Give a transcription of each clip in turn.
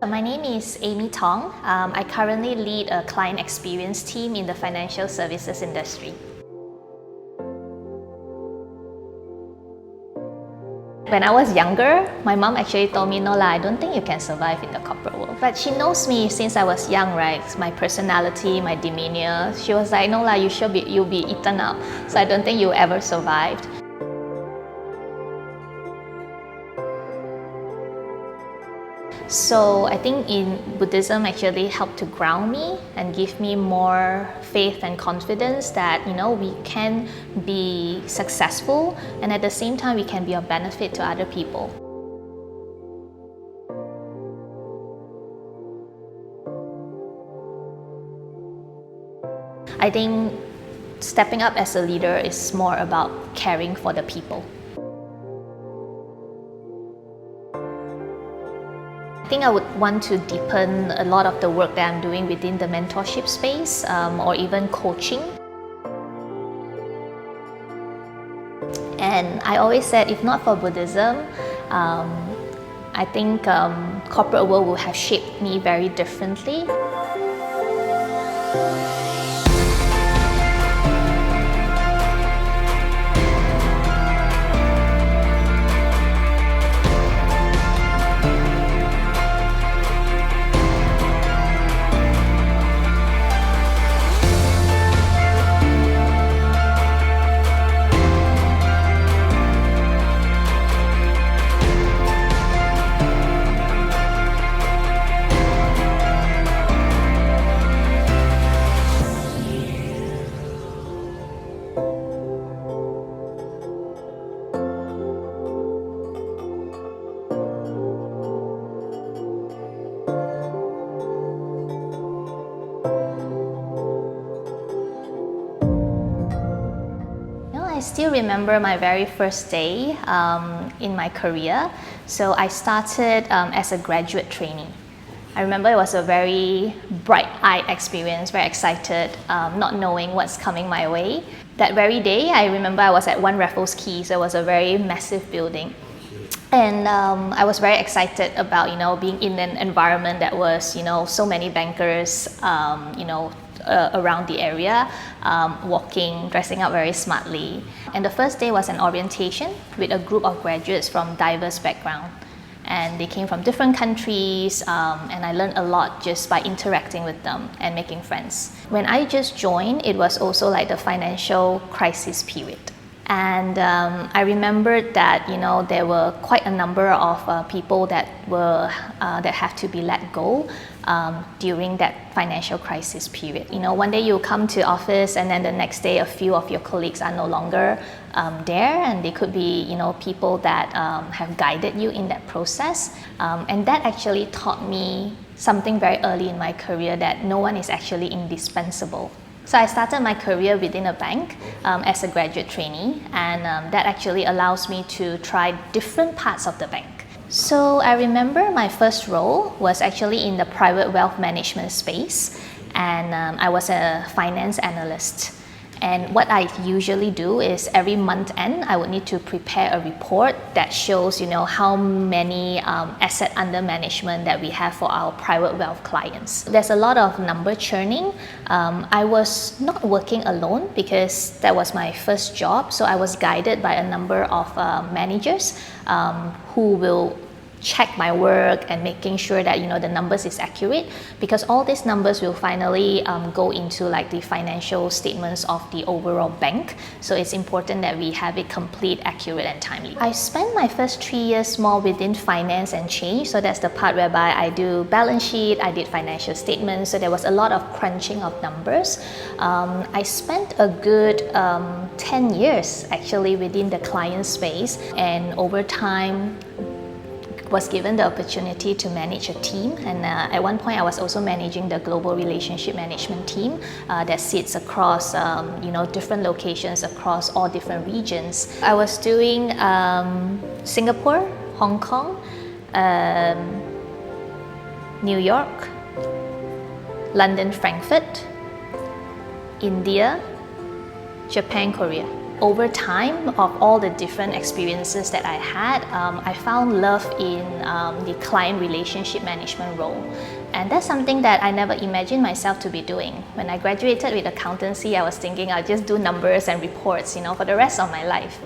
My name is Amy Tong. I currently lead a client experience team in the financial services industry. When I was younger, my mom actually told me, "Nola, I don't think you can survive in the corporate world." But she knows me since I was young, right? My personality, my demeanor. She was like, "Nola, you'll be eaten up. So I don't think you'll ever survive." So I think in Buddhism actually helped to ground me and give me more faith and confidence that we can be successful and at the same time we can be of benefit to other people. I think stepping up as a leader is more about caring for the people. I think I would want to deepen a lot of the work that I'm doing within the mentorship space or even coaching. And I always said, if not for Buddhism, I think corporate world would have shaped me very differently. I still remember my very first day in my career. So I started as a graduate trainee. I remember it was a very bright-eyed experience, very excited, not knowing what's coming my way. That very day, I remember I was at One Raffles Quay, so it was a very massive building. And I was very excited about being in an environment that was so many bankers around the area, walking, dressing up very smartly. And the first day was an orientation with a group of graduates from diverse backgrounds. And they came from different countries, and I learned a lot just by interacting with them and making friends. When I just joined, it was also like the financial crisis period. And I remembered that there were quite a number of people that have to be let go during that financial crisis period. One day you come to office and then the next day a few of your colleagues are no longer there, and they could be people that have guided you in that process. And that actually taught me something very early in my career, that no one is actually indispensable. So I started my career within a bank as a graduate trainee, and that actually allows me to try different parts of the bank. So I remember my first role was actually in the private wealth management space, and I was a finance analyst. And what I usually do is every month end, I would need to prepare a report that shows, how many asset under management that we have for our private wealth clients. There's a lot of number churning. I was not working alone because that was my first job. So I was guided by a number of managers who will check my work and making sure that the numbers is accurate, because all these numbers will finally go into like the financial statements of the overall bank. So it's important that we have it complete, accurate and timely. I spent my first 3 years more within finance and change. So that's the part whereby I do balance sheet, I did financial statements. So there was a lot of crunching of numbers. I spent a good 10 years actually within the client space, and over time was given the opportunity to manage a team, and at one point I was also managing the global relationship management team that sits across different locations across all different regions. I was doing Singapore, Hong Kong, New York, London, Frankfurt, India, Japan, Korea. over time of all the different experiences that I had, I found love in the client relationship management role. And that's something that I never imagined myself to be doing. When I graduated with accountancy, I was thinking I'll just do numbers and reports, for the rest of my life.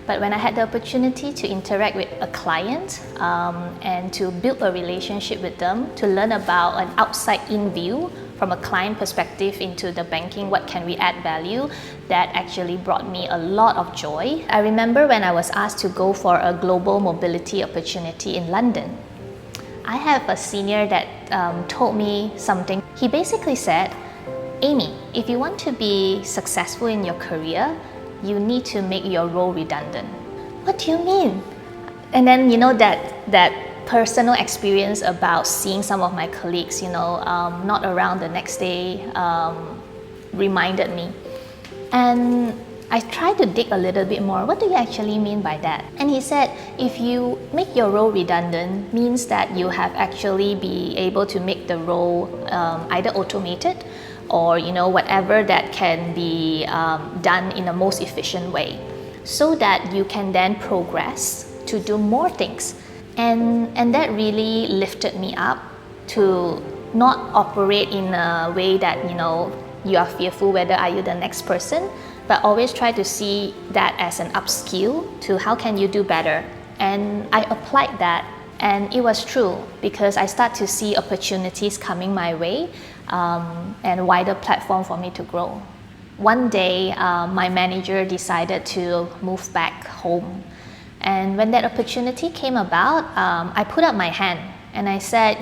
But when I had the opportunity to interact with a client and to build a relationship with them, to learn about an outside-in view from a client perspective into the banking, what can we add value, that actually brought me a lot of joy. I remember when I was asked to go for a global mobility opportunity in London. I have a senior that told me something. He basically said, Amy, if you want to be successful in your career, you need to make your role redundant. What do you mean? And then, that personal experience about seeing some of my colleagues, not around the next day, reminded me. And I tried to dig a little bit more. What do you actually mean by that? And he said, if you make your role redundant, means that you have actually be able to make the role either automated or whatever that can be done in the most efficient way, so that you can then progress to do more things. And that really lifted me up to not operate in a way that you are fearful whether are you the next person, but always try to see that as an upskill to how can you do better. And I applied that, and it was true because I start to see opportunities coming my way and a wider platform for me to grow. One day, my manager decided to move back home. And when that opportunity came about, I put up my hand and I said,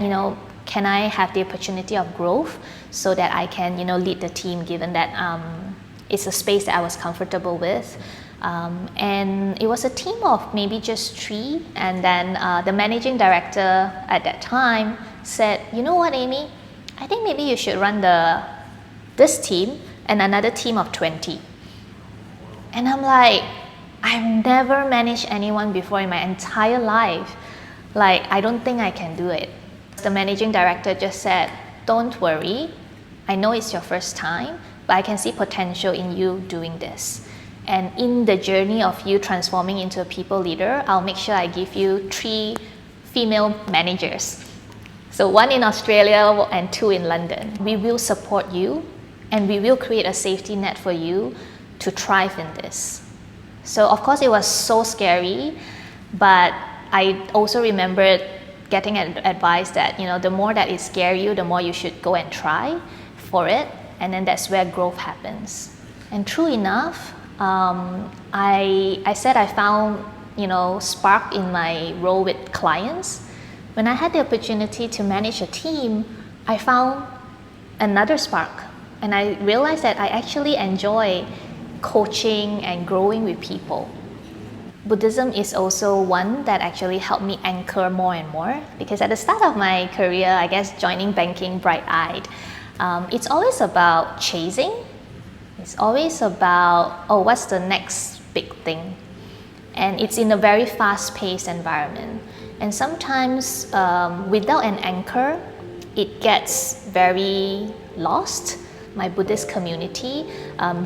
can I have the opportunity of growth so that I can, lead the team, given that it's a space that I was comfortable with. And it was a team of maybe just 3. And then the managing director at that time said, you know what, Amy? I think maybe you should run this team and another team of 20. And I'm like, I've never managed anyone before in my entire life. I don't think I can do it. The managing director just said, don't worry. I know it's your first time, but I can see potential in you doing this. And in the journey of you transforming into a people leader, I'll make sure I give you 3 female managers. So 1 in Australia and 2 in London. We will support you and we will create a safety net for you to thrive in this. So of course it was so scary, but I also remembered getting advice that the more that it scares you, the more you should go and try for it, and then that's where growth happens. And true enough, I said I found spark in my role with clients. When I had the opportunity to manage a team, I found another spark, and I realized that I actually enjoy coaching and growing with people. Buddhism is also one that actually helped me anchor more and more, because at the start of my career, I guess joining banking bright-eyed, it's always about chasing. It's always about, what's the next big thing? And it's in a very fast-paced environment. And sometimes without an anchor, it gets very lost. My Buddhist community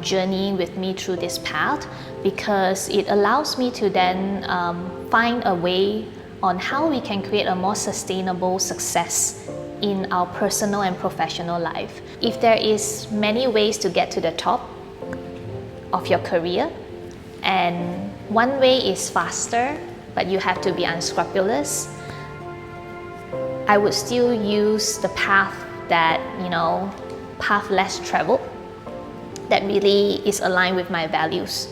journey with me through this path, because it allows me to then find a way on how we can create a more sustainable success in our personal and professional life. If there is many ways to get to the top of your career, and one way is faster, but you have to be unscrupulous, I would still use the path that, path less traveled, that really is aligned with my values.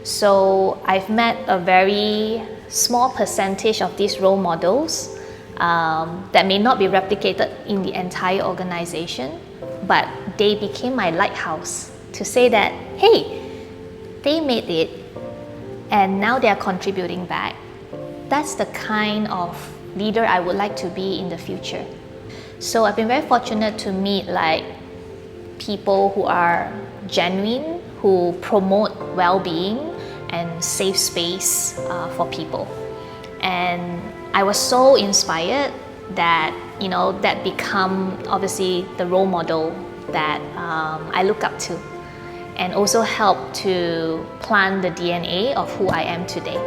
So I've met a very small percentage of these role models that may not be replicated in the entire organization, but they became my lighthouse to say that, hey, they made it and now they are contributing back. That's the kind of leader I would like to be in the future. So I've been very fortunate to meet people who are genuine, who promote well-being and safe space for people. And I was so inspired that, that become obviously the role model that I look up to. and also helped to plant the DNA of who I am today.